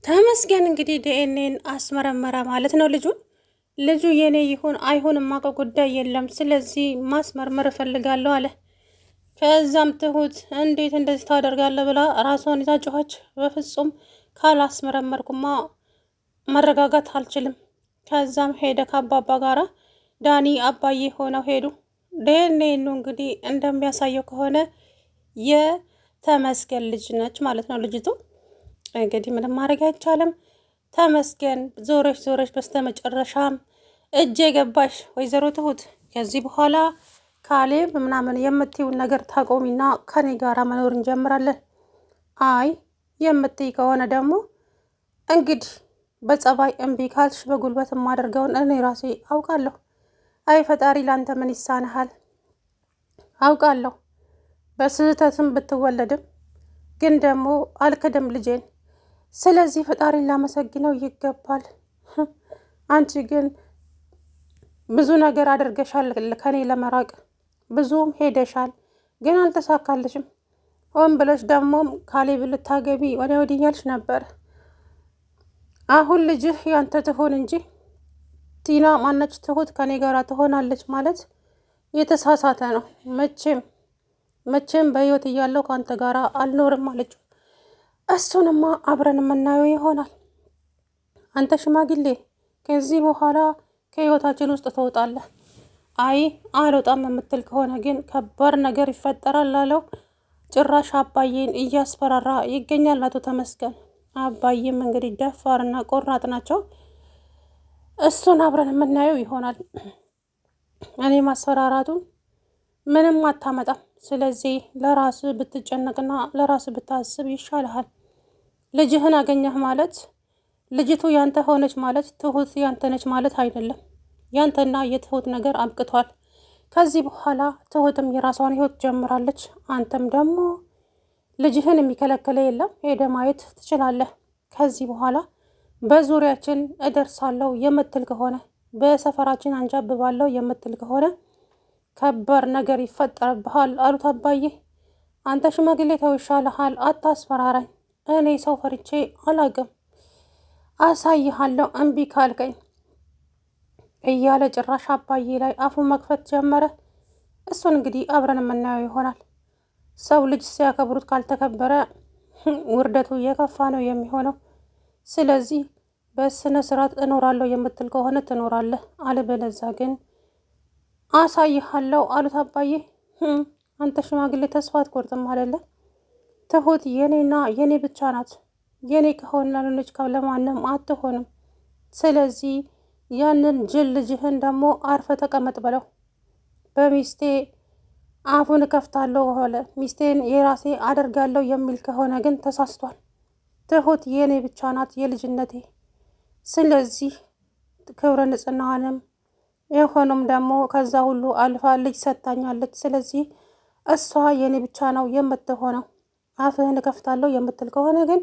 ተመስገን እንግዲህ ዲኤንኤን አስመረመረ ማለት ነው። ልጁ የኔ ይሁን አይሁን የማውቀው ጉዳይ የለም፣ ስለዚህ ማስመርመር እፈልጋለሁ አለ። ከዛም ትሁት እንዴት እንደዚህ ታደርጋለህ ብላ ራሷን ይዛ ጮኸች። በፍጹም ካላስመረመርኩማ መረጋጋት አልችልም። ከዛም ሄደ ከአባባ ጋራ ዳኒ አባዬ ሆነው ሄዱ። ዲኤንኤኑ እንግዲህ እንደሚያሳየው ከሆነ የተመስገን ልጅ ነች ማለት ነው ልጅቱ። እንግዲህ ምንም ማድረግ አይቻልም። ተመስገን ዞረሽ በስተመጨረሻም እጅ የገባሽ ወይዘሮ ትሁት ከዚህ በኋላ ካሌብ ምናምን የምትይውን ነገር ታቆሚና ከኔ ጋር መኖር እንጀምራለን። አይ የምትይ ከሆነ ደግሞ እንግዲህ በጸባይ እምቢ ካልሽ በጉልበት የማደርገውን እኔ ራሴ አውቃለሁ። አይ ፈጣሪ ላንተ ምን ይሳንሃል? አውቃለሁ በስህተትም ብትወለድም ግን ደግሞ አልክድም ልጄን። ስለዚህ ፈጣሪን ላመሰግነው ይገባል። አንቺ ግን ብዙ ነገር አድርገሻል ከኔ ለመራቅ ብዙም ሄደሻል፣ ግን አልተሳካልሽም። ሆን ብለሽ ደግሞ ካሌብ ልታገቢ ወዲያ ወዲህ እያልሽ ነበር። አሁን ልጅህ ያንተ ትሆን እንጂ ቲና ማነች ትሁት ከኔ ጋር ትሆናለች ማለት የተሳሳተ ነው። መቼም በህይወት እያለው ከአንተ ጋር አልኖርም አለችው። እሱንማ አብረን የምናየው ይሆናል። አንተ ሽማግሌ ከዚህ በኋላ ከህይወታችን ውስጥ ትወጣለህ። አይ አልወጣም የምትል ከሆነ ግን ከባድ ነገር ይፈጠራል አለው። ጭራሽ አባዬን እያስፈራራ ይገኛል አቶ ተመስገን። አባዬም እንግዲህ ደፋርና ቆራጥ ናቸው። እሱን አብረን የምናየው ይሆናል። እኔ ማስፈራራቱን ምንም አታመጣም። ስለዚህ ለራስ ብትጨነቅና ለራስ ብታስብ ይሻልሃል። ልጅህን አገኘህ ማለት ልጅቱ ያንተ ሆነች ማለት ትሁት ያንተ ነች ማለት አይደለም። ያንተና የትሁት ነገር አብቅቷል። ከዚህ በኋላ ትሁትም የራሷን ህይወት ጀምራለች። አንተም ደግሞ ልጅህን የሚከለክለ የለም፣ ሄደ ማየት ትችላለህ። ከዚህ በኋላ በዙሪያችን እደርሳለሁ የምትል ከሆነ በሰፈራችን አንጃብባለሁ የምትል ከሆነ ከባድ ነገር ይፈጠርብሃል አሉት አባዬ። አንተ ሽማግሌ ተው ይሻልሃል፣ አታስፈራራኝ። እኔ ሰው ፈርቼ አላቅም። አሳይሃለሁ እምቢ ካልከኝ እያለ ጭራሽ አባዬ ላይ አፉ መክፈት ጀመረ። እሱን እንግዲህ አብረን የምናየው ይሆናል። ሰው ልጅ ሲያከብሩት ካልተከበረ ውርደቱ የከፋ ነው የሚሆነው። ስለዚህ በስነ ስርዓት እኖራለሁ የምትል ከሆነ ትኖራለህ፣ አለበለዚያ ግን አሳይሃለሁ አሉት አባዬ። አንተ ሽማግሌ ተስፋ አትቆርጥም አይደለ? ትሁት የኔና የኔ ብቻ ናት። የኔ ከሆነ ላለች ለማንም አትሆንም። ስለዚህ ያንን ጅል ልጅህን ደግሞ አርፈ ተቀመጥ በለው። በሚስቴ አፉን እከፍታለሁ ሆነ ሚስቴን የራሴ አደርጋለሁ የሚል ከሆነ ግን ተሳስቷል። ትሁት የኔ ብቻ ናት የልጅነቴ። ስለዚህ ክብረ ንጽህናዋንም የሆኑም ደግሞ ከዛ ሁሉ አልፋ ልጅ ሰጥታኛለች። ስለዚህ እሷ የኔ ብቻ ነው የምትሆነው። አፍህን እከፍታለሁ የምትል ከሆነ ግን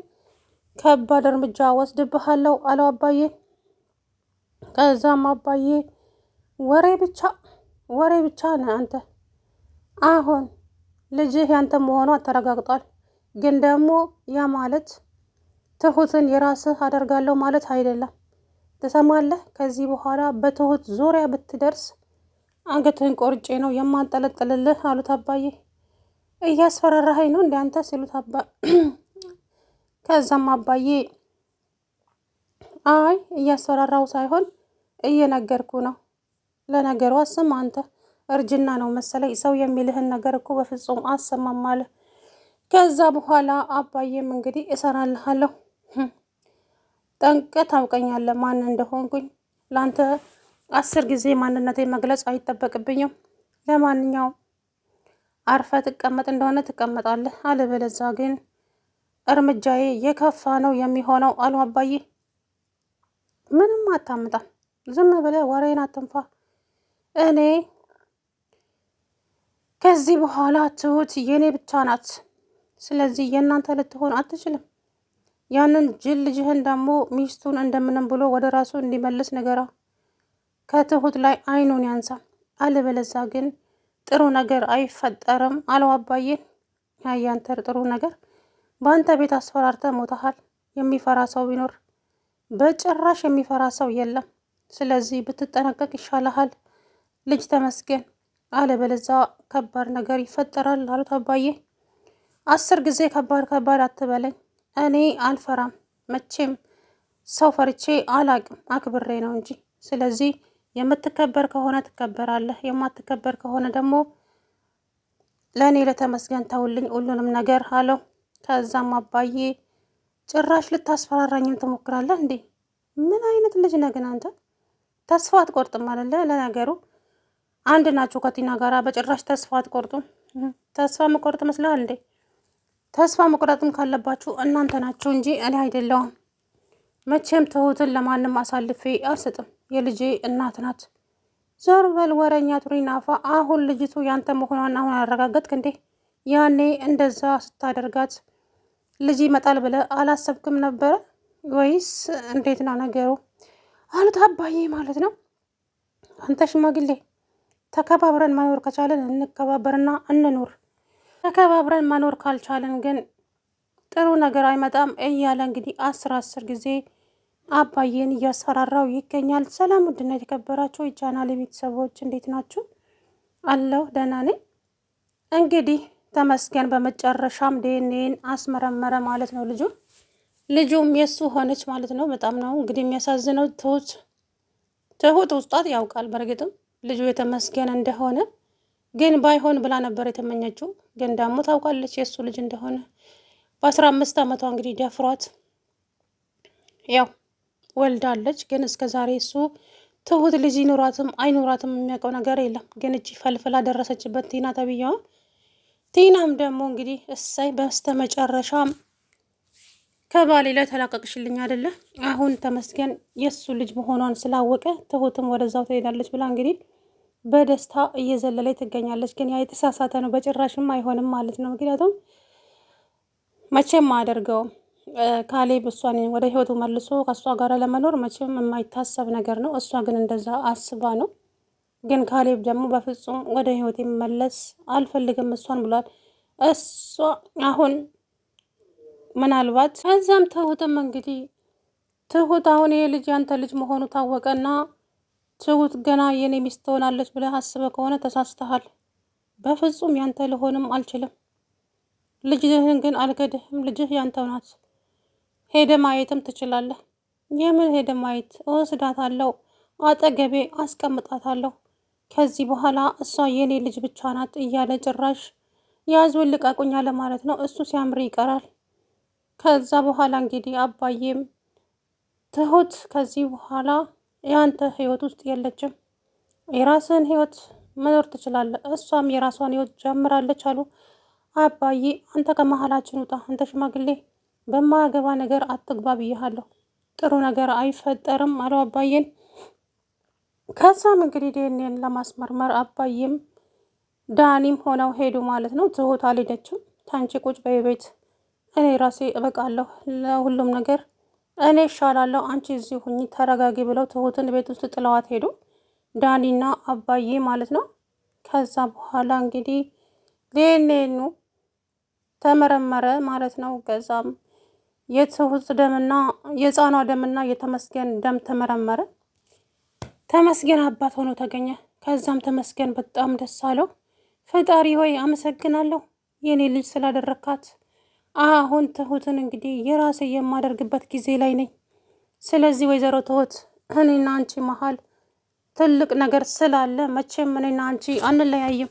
ከባድ እርምጃ ወስድብሃለሁ አለው አባዬ። ከዛም አባዬ ወሬ ብቻ ነህ አንተ። አሁን ልጅህ ያንተ መሆኗ ተረጋግጧል። ግን ደግሞ ያ ማለት ትሁትን የራስህ አደርጋለሁ ማለት አይደለም። ትሰማለህ? ከዚህ በኋላ በትሁት ዙሪያ ብትደርስ አንገትህን ቆርጬ ነው የማንጠለጥልልህ አሉት አባዬ። እያስፈራራኸኝ ነው እንደ አንተ ሲሉት ከዛም አባዬ አይ እያስፈራራው ሳይሆን እየነገርኩ ነው። ለነገሩ አስማ አንተ እርጅና ነው መሰለኝ ሰው የሚልህን ነገር እኮ በፍጹም አሰማም አለ። ከዛ በኋላ አባዬም እንግዲህ እሰራልሃለሁ፣ ጠንቅቀህ ታውቀኛለህ ማን እንደሆንኩኝ። ለአንተ 10 ጊዜ ማንነቴ መግለጽ አይጠበቅብኝም። ለማንኛውም አርፈ ትቀመጥ እንደሆነ ትቀመጣለህ፣ አለበለዚያ ግን እርምጃዬ የከፋ ነው የሚሆነው አሉ አባዬ። ምንም አታምጣም፣ ዝም ብለህ ወሬን አትንፋ። እኔ ከዚህ በኋላ ትሁት የኔ ብቻ ናት። ስለዚህ የእናንተ ልትሆን አትችልም። ያንን ጅል ልጅህን ደግሞ ሚስቱን እንደምንም ብሎ ወደ ራሱ እንዲመልስ ነገራ። ከትሁት ላይ አይኑን ያንሳ፣ አለበለዚያ ግን ጥሩ ነገር አይፈጠርም አለው አባዬ። ያንተ ጥሩ ነገር በአንተ ቤት አስፈራርተ ሞተሃል። የሚፈራ ሰው ቢኖር በጭራሽ የሚፈራ ሰው የለም። ስለዚህ ብትጠነቀቅ ይሻልሃል ልጅ ተመስገን፣ አለበለዚያ ከባድ ነገር ይፈጠራል አሉት አባዬ። 10 ጊዜ ከባድ ከባድ አትበለኝ፣ እኔ አልፈራም መቼም ሰው ፈርቼ አላቅም፣ አክብሬ ነው እንጂ። ስለዚህ የምትከበር ከሆነ ትከበራለህ፣ የማትከበር ከሆነ ደግሞ ለእኔ ለተመስገን ተውልኝ ሁሉንም ነገር አለው። ከዛም አባዬ ጭራሽ ልታስፈራራኝም ትሞክራለህ እንዴ? ምን አይነት ልጅ ነህ ግን አንተ? ተስፋ አትቆርጥም አለ። ለነገሩ አንድ ናችሁ ከቲና ጋራ፣ በጭራሽ ተስፋ አትቆርጡም። ተስፋ መቆረጥ መስላል እንዴ? ተስፋ መቁረጥም ካለባችሁ እናንተ ናችሁ እንጂ እኔ አይደለሁም። መቼም ትሁትን ለማንም አሳልፌ አልሰጥም። የልጄ እናት ናት። ዞር በል ወረኛ ቱሪናፋ። አሁን ልጅቱ ያንተ መሆኗን አሁን አረጋገጥክ እንዴ? ያኔ እንደዛ ስታደርጋት ልጅ ይመጣል ብለህ አላሰብክም ነበረ ወይስ እንዴት ነው ነገሩ? አሉት አባዬ ማለት ነው። አንተ ሽማግሌ ተከባብረን መኖር ከቻለን እንከባበርና እንኑር፣ ተከባብረን መኖር ካልቻለን ግን ጥሩ ነገር አይመጣም እያለ እንግዲህ 10 ጊዜ አባዬን እያስፈራራው ይገኛል። ሰላም ውድና የተከበራችሁ የቻናሌ ቤተሰቦች እንዴት ናችሁ? አለሁ ደህና ነኝ። እንግዲህ ተመስገን በመጨረሻም ዲኤንኤን አስመረመረ ማለት ነው። ልጁም የሱ ሆነች ማለት ነው። በጣም ነው እንግዲህ የሚያሳዝነው። ትሁት ውስጣት ያውቃል በእርግጥም ልጁ የተመስገን እንደሆነ፣ ግን ባይሆን ብላ ነበር የተመኘችው። ግን ደግሞ ታውቃለች የእሱ ልጅ እንደሆነ። በ15 ዓመቷ እንግዲህ ደፍሯት ያው ወልዳለች። ግን እስከ ዛሬ እሱ ትሁት ልጅ ይኑራትም አይኑራትም የሚያውቀው ነገር የለም። ግን እጅ ፈልፍላ ደረሰችበት ቲና ተብያዋ። ቲናም ደግሞ እንግዲህ እሳይ በስተመጨረሻም ከባሌ ላይ ተላቀቅሽልኝ አይደለ? አሁን ተመስገን የእሱ ልጅ መሆኗን ስላወቀ ትሁትም ወደዛው ትሄዳለች ብላ እንግዲህ በደስታ እየዘለለች ትገኛለች። ግን ያ የተሳሳተ ነው፣ በጭራሽም አይሆንም ማለት ነው። ምክንያቱም መቼም አያደርገውም ካሌብ እሷን ወደ ህይወቱ መልሶ ከእሷ ጋር ለመኖር መቼም የማይታሰብ ነገር ነው። እሷ ግን እንደዛ አስባ ነው። ግን ካሌብ ደግሞ በፍጹም ወደ ህይወት የመመለስ አልፈልግም እሷን ብሏል። እሷ አሁን ምናልባት ከዛም ትሁትም እንግዲህ ትሁት አሁን ይሄ ልጅ ያንተ ልጅ መሆኑ ታወቀና ትሁት ገና የኔ ሚስት ትሆናለች ብለህ አስበህ ከሆነ ተሳስተሃል። በፍጹም ያንተ ልሆንም አልችልም። ልጅህን ግን አልገድህም። ልጅህ ያንተው ናት። ሄደ ማየትም ትችላለህ። የምን ሄደ ማየት? እወስዳታለሁ፣ አጠገቤ አስቀምጣታለሁ። ከዚህ በኋላ እሷ የኔ ልጅ ብቻ ናት እያለ ጭራሽ ያዙን ልቀቁኝ አለ ማለት ነው። እሱ ሲያምር ይቀራል። ከዛ በኋላ እንግዲህ አባዬም ትሁት ከዚህ በኋላ ያንተ ህይወት ውስጥ የለችም፣ የራስህን ህይወት መኖር ትችላለህ። እሷም የራሷን ህይወት ጀምራለች አሉ። አባዬ አንተ ከመሀላችን ውጣ፣ አንተ ሽማግሌ በማያገባ ነገር አትግባ ብያለሁ፣ ጥሩ ነገር አይፈጠርም አለው አባዬን። ከዛም እንግዲህ ዲኤንኤን ለማስመርመር አባዬም ዳኒም ሆነው ሄዱ ማለት ነው። ትሁት አልሄደችም። ታንቺ ቁጭ በቤት እኔ ራሴ እበቃለሁ ለሁሉም ነገር፣ እኔ እሻላለሁ፣ አንቺ እዚህ ሁኚ ተረጋጊ ብለው ትሁትን ቤት ውስጥ ጥለዋት ሄዱ፣ ዳኒና አባዬ ማለት ነው። ከዛ በኋላ እንግዲህ ዲኤንኤኑ ተመረመረ ማለት ነው። ከዛም የትሁት ደምና የህፃኗ ደምና የተመስገን ደም ተመረመረ። ተመስገን አባት ሆኖ ተገኘ። ከዛም ተመስገን በጣም ደስ አለው። ፈጣሪ ሆይ አመሰግናለሁ የኔ ልጅ ስላደረካት። አሁን ትሁትን እንግዲህ የራሴ የማደርግበት ጊዜ ላይ ነኝ። ስለዚህ ወይዘሮ ትሁት እኔና አንቺ መሀል ትልቅ ነገር ስላለ መቼም እኔና አንቺ አንለያይም።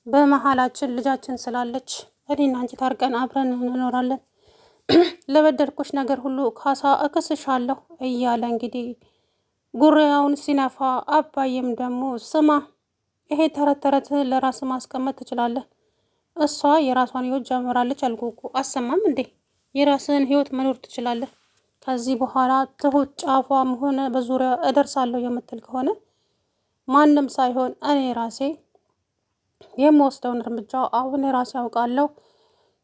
በመሀላችን ልጃችን ስላለች እኔና አንቺ ታርቀን አብረን እንኖራለን። ለበደልኩሽ ነገር ሁሉ ካሳ እክስሻለሁ እያለ እንግዲህ ጉራያውን ሲነፋ፣ አባዬም ደግሞ ስማ ይሄ ተረት ተረት ለራስ ማስቀመጥ ትችላለህ። እሷ የራሷን ህይወት ጀምራለች አልኩህ እኮ አሰማም እንዴ? የራስህን ህይወት መኖር ትችላለህ። ከዚህ በኋላ ትሁት ጫፏም ሆነ በዙሪያ እደርሳለሁ የምትል ከሆነ ማንም ሳይሆን እኔ ራሴ የምወስደውን እርምጃ አሁን ራሴ ያውቃለሁ።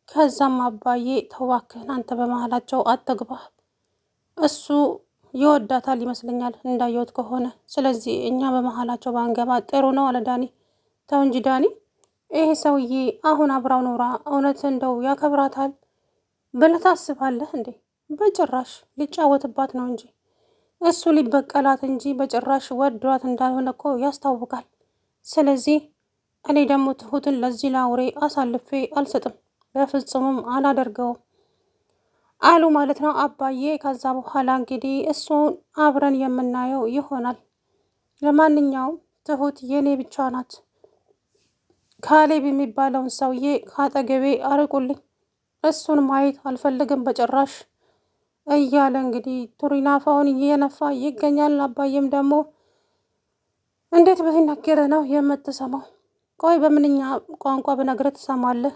ከዛም አባዬ ተዋክህን አንተ በመሀላቸው አትግባ። እሱ ይወዳታል ይመስለኛል እንዳየሁት ከሆነ። ስለዚህ እኛ በመሀላቸው ባንገባ ጥሩ ነው አለ ዳኒ። ተው እንጂ ዳኒ፣ ይሄ ሰውዬ አሁን አብራው ኖራ እውነት እንደው ያከብራታል ብለህ ታስባለህ እንዴ? በጭራሽ ሊጫወትባት ነው እንጂ እሱ ሊበቀላት እንጂ በጭራሽ ወዷት እንዳልሆነ እኮ ያስታውቃል። ስለዚህ እኔ ደግሞ ትሁትን ለዚህ ላውሬ አሳልፌ አልሰጥም፣ በፍጹምም አላደርገውም አሉ ማለት ነው አባዬ። ከዛ በኋላ እንግዲህ እሱን አብረን የምናየው ይሆናል። ለማንኛውም ትሁት የኔ ብቻ ናት፣ ካሌብ የሚባለውን ሰውዬ ከአጠገቤ አርቁልኝ፣ እሱን ማየት አልፈልግም በጭራሽ እያለ እንግዲህ ቱሪናፋውን እየነፋ ይገኛል። አባዬም ደግሞ እንዴት በተናገረ ነው የምትሰማው? ቆይ በምንኛ ቋንቋ ብነግርህ ትሰማለህ?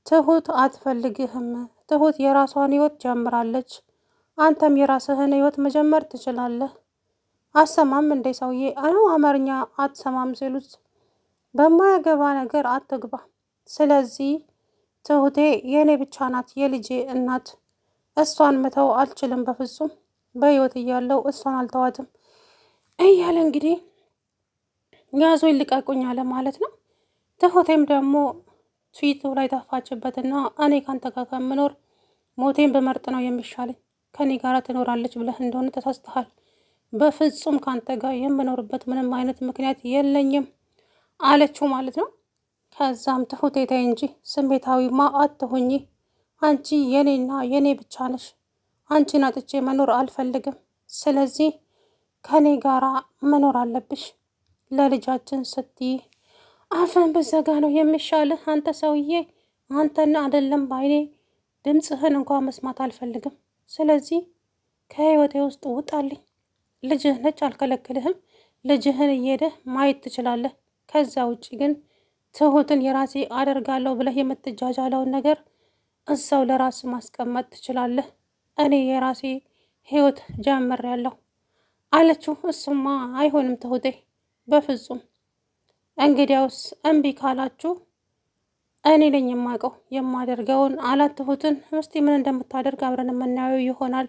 ትሁት አትፈልግህም። ትሁት የራሷን ህይወት ጀምራለች። አንተም የራስህን ህይወት መጀመር ትችላለህ። አሰማም እንዴ ሰውዬ? አነው አማርኛ አትሰማም ሲሉት በማያገባ ነገር አትግባ። ስለዚህ ትሁቴ የእኔ ብቻ ናት፣ የልጄ እናት። እሷን መተው አልችልም በፍጹም። በህይወት እያለው እሷን አልተዋትም እያለ እንግዲህ ያዙ ይልቀቁኝ አለ ማለት ነው። ትሁቴም ደግሞ ፊቱ ላይ ተፋችበትና እኔ ካንተ ጋር ከምኖር ሞቴን በመርጥ ነው የሚሻለኝ። ከኔ ጋር ትኖራለች ብለህ እንደሆነ ተሳስተሃል። በፍጹም ካንተ ጋር የምኖርበት ምንም አይነት ምክንያት የለኝም አለችው ማለት ነው። ከዛም ትሁቴ ተይ እንጂ ስሜታዊማ አትሁኚ። አንቺ የኔና የኔ ብቻ ነሽ። አንቺን አጥቼ መኖር አልፈልግም። ስለዚህ ከኔ ጋራ መኖር አለብሽ። ለልጃችን ስትይ አፈን በዘጋ ነው የሚሻልህ። አንተ ሰውዬ አንተን አይደለም ባይኔ ድምፅህን እንኳን መስማት አልፈልግም። ስለዚህ ከህይወቴ ውስጥ ውጣልኝ። ልጅህ ነች፣ አልከለክልህም። ልጅህን እየሄደህ ማየት ትችላለህ። ከዛ ውጭ ግን ትሁትን የራሴ አደርጋለሁ ብለህ የምትጃጃለውን ነገር እዛው ለራስ ማስቀመጥ ትችላለህ። እኔ የራሴ ህይወት ጀምሬያለሁ አለችው። እሱማ አይሆንም ትሁቴ፣ በፍጹም እንግዲያውስ እምቢ ካላችሁ እኔ ነኝ የማውቀው የማደርገውን አላት ትሁትን። እስቲ ምን እንደምታደርግ አብረን የምናየው ይሆናል።